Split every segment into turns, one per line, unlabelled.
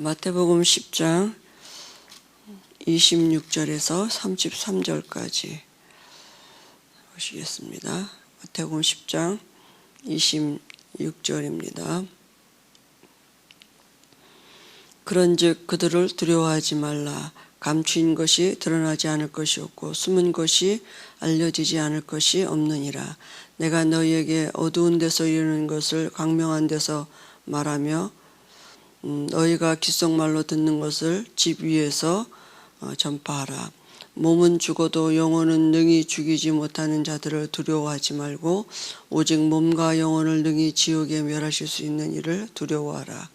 마태복음 10장 26절에서 33절까지 보시겠습니다. 마태복음 10장 26절입니다. 그런즉 그들을 두려워하지 말라. 감추인 것이 드러나지 않을 것이 없고 숨은 것이 알려지지 않을 것이 없느니라. 내가 너희에게 어두운 데서 이르는 것을 광명한 데서 말하며 너희가 귓속말로 듣는 것을 집 위에서 전파하라. 몸은 죽어도 영혼은 능히 죽이지 못하는 자들을 두려워하지 말고 오직 몸과 영혼을 능히 지옥에 멸하실 수 있는 이를 두려워하라.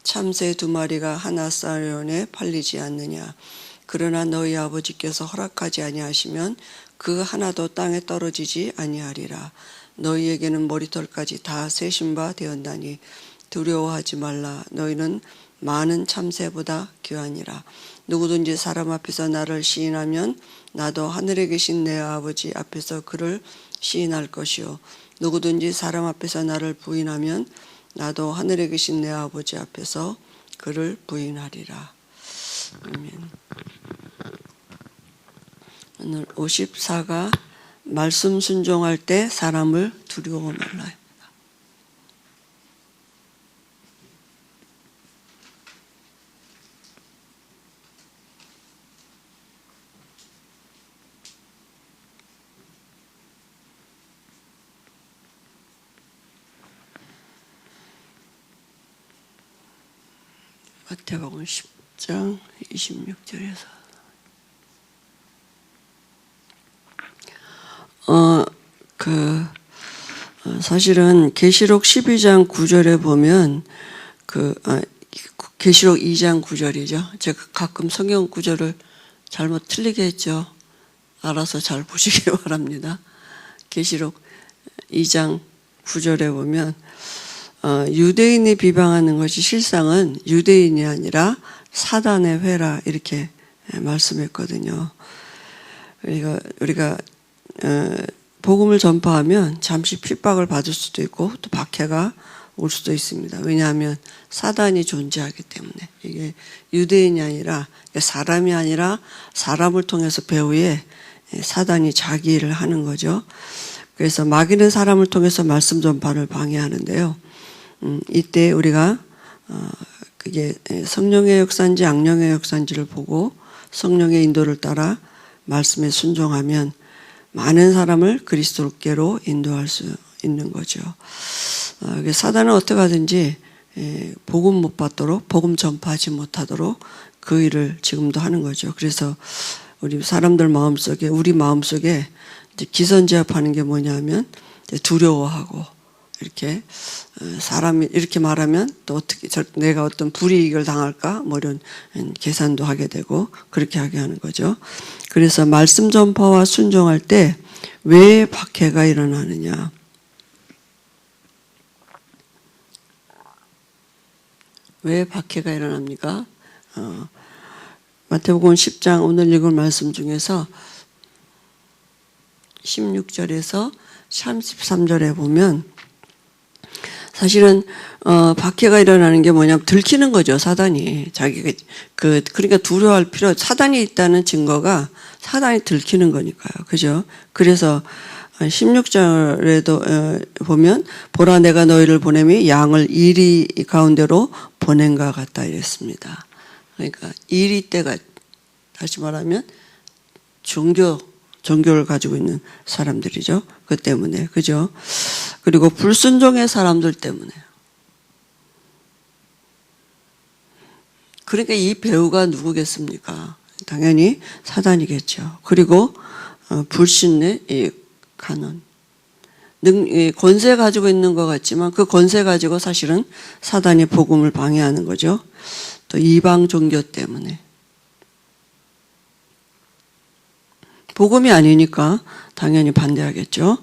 참새 2마리가 하나 쌀원에 팔리지 않느냐. 그러나 너희 아버지께서 허락하지 아니하시면 그 하나도 땅에 떨어지지 아니하리라. 너희에게는 머리털까지 다 세신 바 되었나니 두려워하지 말라. 너희는 많은 참새보다 귀하니라. 누구든지 사람 앞에서 나를 시인하면 나도 하늘에 계신 내 아버지 앞에서 그를 시인할 것이요. 누구든지 사람 앞에서 나를 부인하면 나도 하늘에 계신 내 아버지 앞에서 그를 부인하리라. 아멘. 오늘 54가 말씀 순종할 때 사람을 두려워 말라요. 마태복음 10장 26절에서 사실은 계시록 12장 9절에 보면 계시록 2장 9절이죠. 제가 가끔 성경 구절을 잘못 틀리게 했죠. 알아서 잘 보시기 바랍니다. 계시록 2장 9절에 보면 유대인이 비방하는 것이 실상은 유대인이 아니라 사단의 회라 이렇게 말씀했거든요. 우리가 복음을 전파하면 잠시 핍박을 받을 수도 있고 또 박해가 올 수도 있습니다. 왜냐하면 사단이 존재하기 때문에. 이게 유대인이 아니라 사람이 아니라 사람을 통해서 배후에 사단이 자기 일을 하는 거죠. 그래서 마귀는 사람을 통해서 말씀 전파를 방해하는데요. 이때 우리가 그게 성령의 역사인지 악령의 역사인지를 보고 성령의 인도를 따라 말씀에 순종하면 많은 사람을 그리스도께로 인도할 수 있는 거죠. 사단은 어떻게 하든지 복음 못 받도록, 복음 전파하지 못하도록 그 일을 지금도 하는 거죠. 그래서 우리 사람들 마음속에, 우리 마음속에 기선제압하는 게 뭐냐면 두려워하고 이렇게 사람이 이렇게 말하면 또 어떻게 내가 어떤 불이익을 당할까 뭐 이런 계산도 하게 되고 그렇게 하게 하는 거죠. 그래서 말씀 전파와 순종할 때 왜 박해가 일어나느냐? 왜 박해가 일어납니까? 마태복음 10장 오늘 읽은 말씀 중에서 16절에서 33절에 보면 사실은 박해가 일어나는 게 뭐냐면 들키는 거죠. 사단이 자기가 그러니까 두려워할 필요. 사단이 있다는 증거가 사단이 들키는 거니까요. 그죠? 그래서 16절에도 보면 보라 내가 너희를 보내미 양을 이리 가운데로 보낸과 같다 이랬습니다. 그러니까 이리 때가 다시 말하면 종교를 가지고 있는 사람들이죠. 그 때문에. 그죠? 그리고 불순종의 사람들 때문에. 그러니까 이 배우가 누구겠습니까? 당연히 사단이겠죠. 그리고 불신의 이 간언. 권세 가지고 있는 것 같지만 그 권세 가지고 사실은 사단이 복음을 방해하는 거죠. 또 이방 종교 때문에. 복음이 아니니까 당연히 반대하겠죠.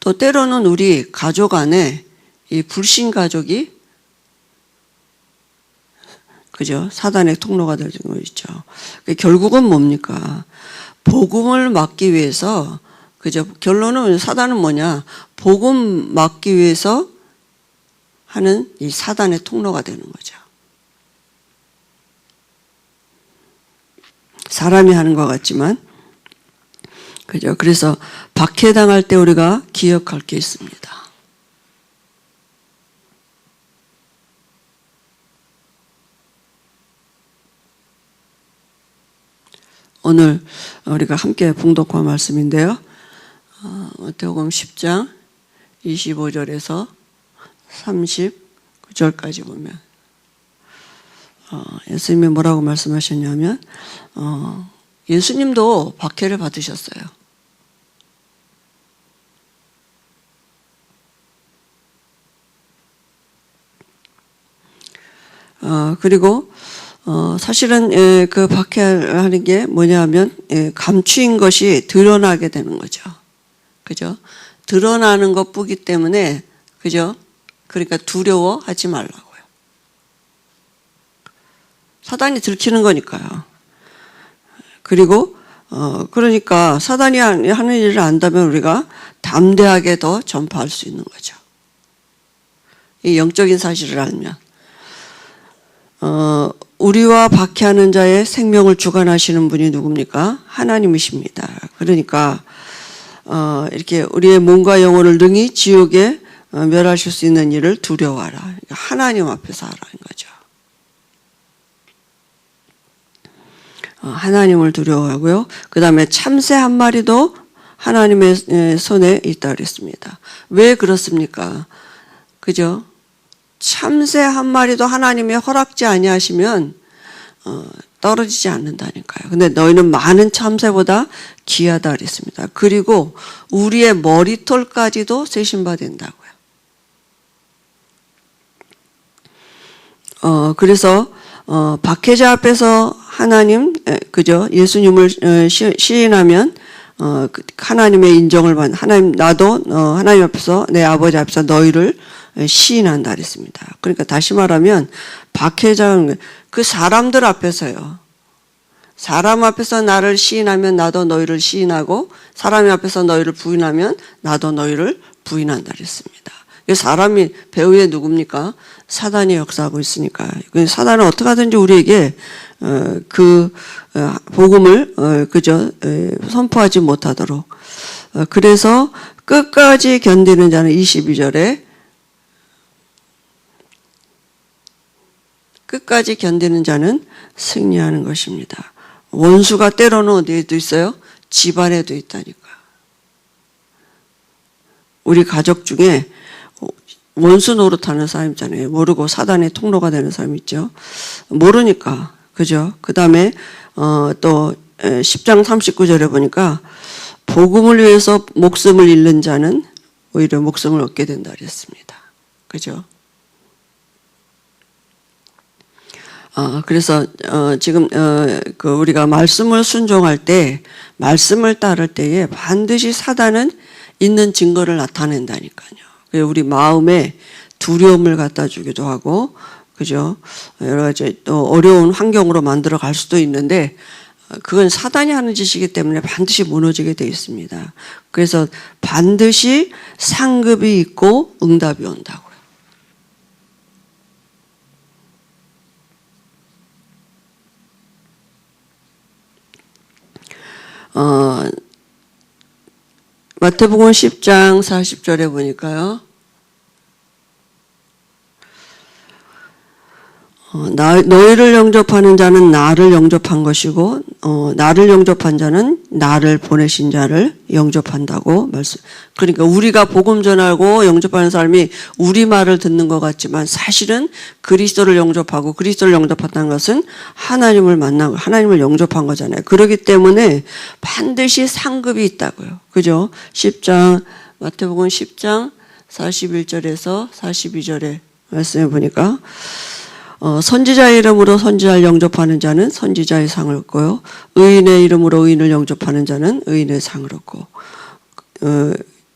또 때로는 우리 가족 안에 이 불신 가족이 그죠? 사단의 통로가 될 수 있죠. 결국은 뭡니까? 복음을 막기 위해서 그죠? 결론은 사단은 뭐냐? 복음 막기 위해서 하는 이 사단의 통로가 되는 거죠. 사람이 하는 것 같지만, 그죠? 그래서 박해당할 때 우리가 기억할 게 있습니다. 오늘 우리가 함께 봉독한 말씀인데요. 마태복음 10장 25절에서 39절까지 보면 예수님이 뭐라고 말씀하셨냐면 예수님도 박해를 받으셨어요. 그리고 사실은 그 박해하는 게 뭐냐면 감추인 것이 드러나게 되는 거죠. 그죠? 드러나는 것뿐이기 때문에, 그죠? 그러니까 두려워하지 말라고요. 사단이 들키는 거니까요. 그리고 그러니까 사단이 하는 일을 안다면 우리가 담대하게 더 전파할 수 있는 거죠. 이 영적인 사실을 알면. 우리와 박해하는 자의 생명을 주관하시는 분이 누굽니까? 하나님이십니다. 그러니까 이렇게 우리의 몸과 영혼을 능히 지옥에 멸하실 수 있는 일을 두려워하라. 하나님 앞에서 하라는 거죠. 하나님을 두려워하고요. 그 다음에 참새 한 마리도 하나님의 손에 있다 그랬습니다. 왜 그렇습니까? 그죠? 참새 한 마리도 하나님의 허락지 아니하시면 떨어지지 않는다니까요. 근데 너희는 많은 참새보다 귀하다 그랬습니다. 그리고 우리의 머리털까지도 세신받는다고요. 그래서 박해자 앞에서 하나님, 그죠? 예수님을 시인하면 하나님의 인정을 받는, 나도 하나님 앞에서, 내 아버지 앞에서 너희를 시인한다 그랬습니다. 그러니까 다시 말하면 박해자는 그 사람들 앞에서요. 사람 앞에서 나를 시인하면 나도 너희를 시인하고, 사람 앞에서 너희를 부인하면 나도 너희를 부인한다 그랬습니다. 사람이 배후에 누굽니까? 사단이 역사하고 있으니까요. 사단은 어떻게 하든지 우리에게 그 복음을 그저 선포하지 못하도록. 그래서 끝까지 견디는 자는 22절에 끝까지 견디는 자는 승리하는 것입니다. 원수가 때로는 어디에도 있어요? 집안에도 있다니까. 우리 가족 중에 원수 노릇하는 사람 있잖아요. 모르고 사단의 통로가 되는 사람 있죠. 모르니까. 그죠? 그 다음에 또 10장 39절에 보니까 복음을 위해서 목숨을 잃는 자는 오히려 목숨을 얻게 된다 그랬습니다. 그죠? 그래서 지금 우리가 말씀을 순종할 때, 말씀을 따를 때에 반드시 사단은 있는 증거를 나타낸다니까요. 우리 마음에 두려움을 갖다 주기도 하고, 그죠? 여러 가지 또 어려운 환경으로 만들어 갈 수도 있는데, 그건 사단이 하는 짓이기 때문에 반드시 무너지게 되어 있습니다. 그래서 반드시 상급이 있고 응답이 온다고요. 마태복음 10장 40절에 보니까요. 너희를 영접하는 자는 나를 영접한 것이고 나를 영접한 자는 나를 보내신 자를 영접한다고 말씀. 그러니까 우리가 복음 전하고 영접하는 사람이 우리 말을 듣는 것 같지만 사실은 그리스도를 영접하고 그리스도를 영접한다는 것은 하나님을 만나고 하나님을 영접한 거잖아요. 그렇기 때문에 반드시 상급이 있다고요. 그죠? 10장 마태복음 10장 41절에서 42절에 말씀해 보니까 선지자의 이름으로 선지자를 영접하는 자는 선지자의 상을 얻고요. 의인의 이름으로 의인을 영접하는 자는 의인의 상을 얻고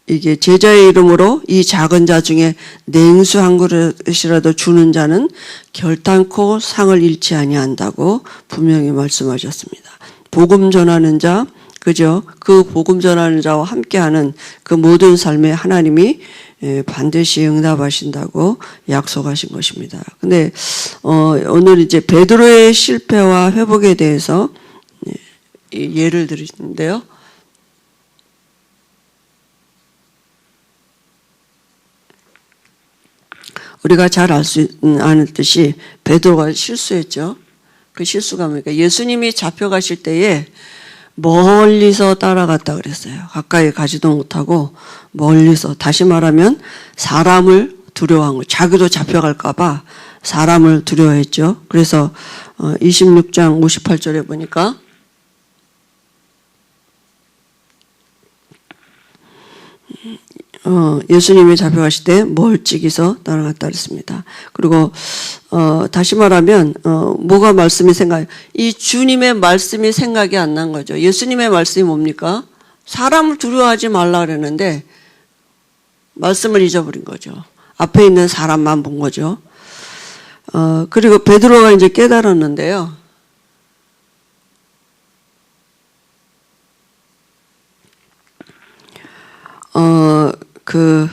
이게 제자의 이름으로 이 작은 자 중에 냉수 한 그릇이라도 주는 자는 결단코 상을 잃지 아니한다고 분명히 말씀하셨습니다. 복음 전하는 자, 그죠? 그 복음 전하는 자와 함께하는 그 모든 삶에 하나님이 반드시 응답하신다고 약속하신 것입니다. 근데 오늘 이제 베드로의 실패와 회복에 대해서 예를 드리는데요. 우리가 잘 아는 듯이 베드로가 실수했죠. 그 실수가 뭡니까? 예수님이 잡혀가실 때에 멀리서 따라갔다 그랬어요. 가까이 가지도 못하고 멀리서, 다시 말하면 사람을 두려워한 거예요. 자기도 잡혀갈까 봐 사람을 두려워했죠. 그래서 26장 58절에 보니까 예수님이 잡혀가실 때 멀찍이서 따라갔다 그랬습니다. 그리고 다시 말하면 뭐가 말씀이 이 주님의 말씀이 생각이 안 난 거죠. 예수님의 말씀이 뭡니까? 사람을 두려워하지 말라 그랬는데 말씀을 잊어버린 거죠. 앞에 있는 사람만 본 거죠. 그리고 베드로가 이제 깨달았는데요. 그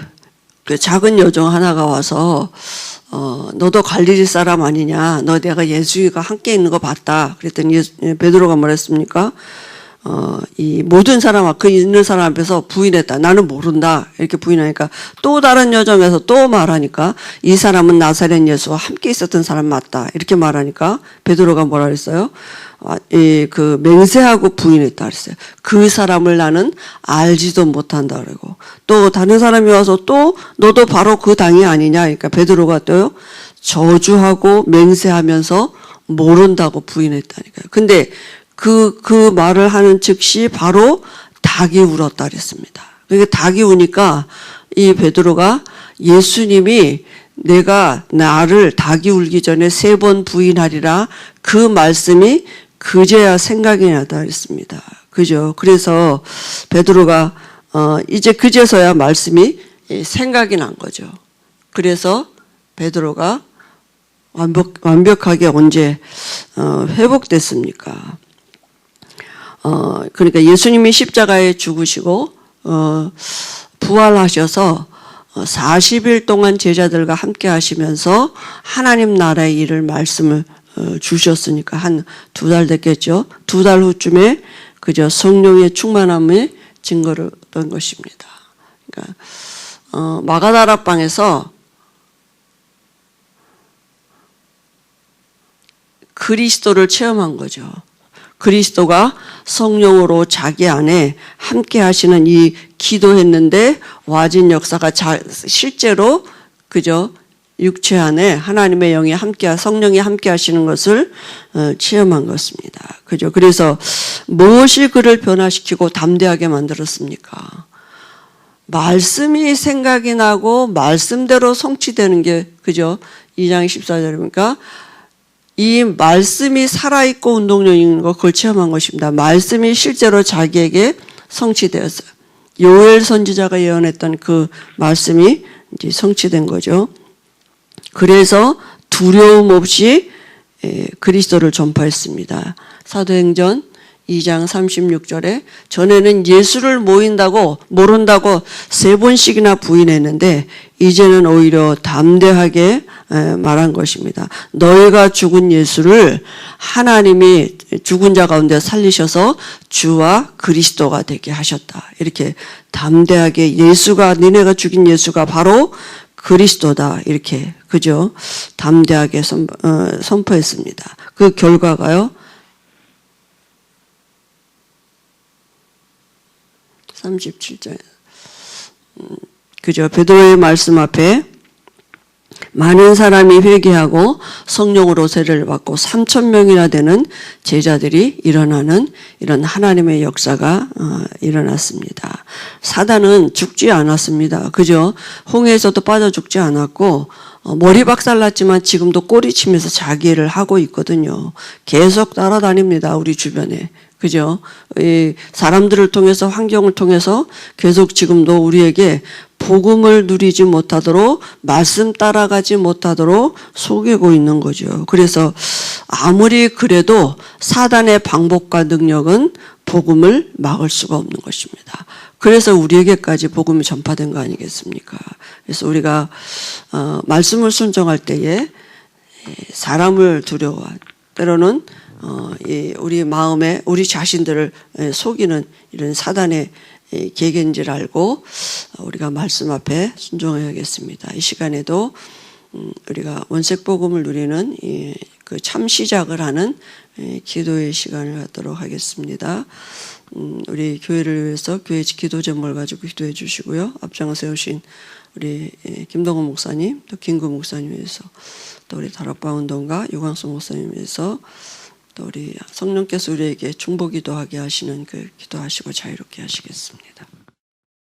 작은 여종 하나가 와서 너도 갈릴리 사람 아니냐? 너 내가 예수가 함께 있는 거 봤다. 그랬더니 베드로가 뭐랬습니까? 이 모든 사람, 그 있는 사람 앞에서 부인했다. 나는 모른다. 이렇게 부인하니까 또 다른 여정에서 또 말하니까 이 사람은 나사렛 예수와 함께 있었던 사람 맞다. 이렇게 말하니까 베드로가 뭐라 그랬어요? 그 맹세하고 부인했다 그랬어요. 그 사람을 나는 알지도 못한다 그러고, 또 다른 사람이 와서 또 너도 바로 그 당이 아니냐. 그러니까 베드로가 또요 저주하고 맹세하면서 모른다고 부인했다니까요. 근데 그 말을 하는 즉시 바로 닭이 울었다 그랬습니다. 그러니까 닭이 우니까 이 베드로가 예수님이 내가 나를 닭이 울기 전에 3번 부인하리라 그 말씀이 그제야 생각이 나다 그랬습니다. 그죠? 그래서 베드로가 이제 그제서야 말씀이 생각이 난 거죠. 그래서 베드로가 완벽하게 언제 회복됐습니까? 그러니까 예수님이 십자가에 죽으시고 부활하셔서 40일 동안 제자들과 함께 하시면서 하나님 나라의 일을 말씀을 주셨으니까 한 2달 됐겠죠. 2달 후쯤에 그저 성령의 충만함의 증거를 얻은 것입니다. 그러니까 마가다라방에서 그리스도를 체험한 거죠. 그리스도가 성령으로 자기 안에 함께 하시는 이 기도했는데 와진 역사가 실제로 그저 육체 안에 하나님의 영이 함께, 성령이 함께 하시는 것을 체험한 것입니다. 그죠? 그래서 무엇이 그를 변화시키고 담대하게 만들었습니까? 말씀이 생각이 나고 말씀대로 성취되는 게, 그죠? 2장 14절입니까? 이 말씀이 살아있고 운동력인 거, 그걸 체험한 것입니다. 말씀이 실제로 자기에게 성취되었어요. 요엘 선지자가 예언했던 그 말씀이 이제 성취된 거죠. 그래서 두려움 없이 그리스도를 전파했습니다. 사도행전 2장 36절에 전에는 예수를 모른다고 3번씩이나 부인했는데 이제는 오히려 담대하게 말한 것입니다. 너희가 죽은 예수를 하나님이 죽은 자 가운데 살리셔서 주와 그리스도가 되게 하셨다. 이렇게 담대하게 니네가 죽인 예수가 바로 그리스도다. 이렇게, 그죠? 담대하게 선포했습니다. 그 결과가요. 37절. 그죠? 베드로의 말씀 앞에 많은 사람이 회개하고 성령으로 세례를 받고 3,000명이나 되는 제자들이 일어나는 이런 하나님의 역사가 일어났습니다. 사단은 죽지 않았습니다. 그죠? 홍해에서도 빠져 죽지 않았고 머리 박살났지만 지금도 꼬리치면서 자기 일을 하고 있거든요. 계속 따라다닙니다. 우리 주변에. 그죠? 이 사람들을 통해서, 환경을 통해서 계속 지금도 우리에게 복음을 누리지 못하도록, 말씀 따라가지 못하도록 속이고 있는 거죠. 그래서 아무리 그래도 사단의 방법과 능력은 복음을 막을 수가 없는 것입니다. 그래서 우리에게까지 복음이 전파된 거 아니겠습니까? 그래서 우리가 말씀을 순종할 때에 사람을 두려워, 때로는 우리 마음에 우리 자신들을 속이는 이런 사단의 계계인 줄 알고 우리가 말씀 앞에 순종해야겠습니다. 이 시간에도 우리가 원색복음을 누리는 그 참 시작을 하는 기도의 시간을 갖도록 하겠습니다. 우리 교회를 위해서 교회 기도 제목을 가지고 기도해 주시고요. 앞장을 세우신 우리 김동원 목사님, 또 김구 목사님 위해서, 또 우리 다락방 운동가 유광수 목사님 위해서, 또 우리 성령께서 우리에게 중보 기도하게 하시는 그 기도하시고 자유롭게 하시겠습니다.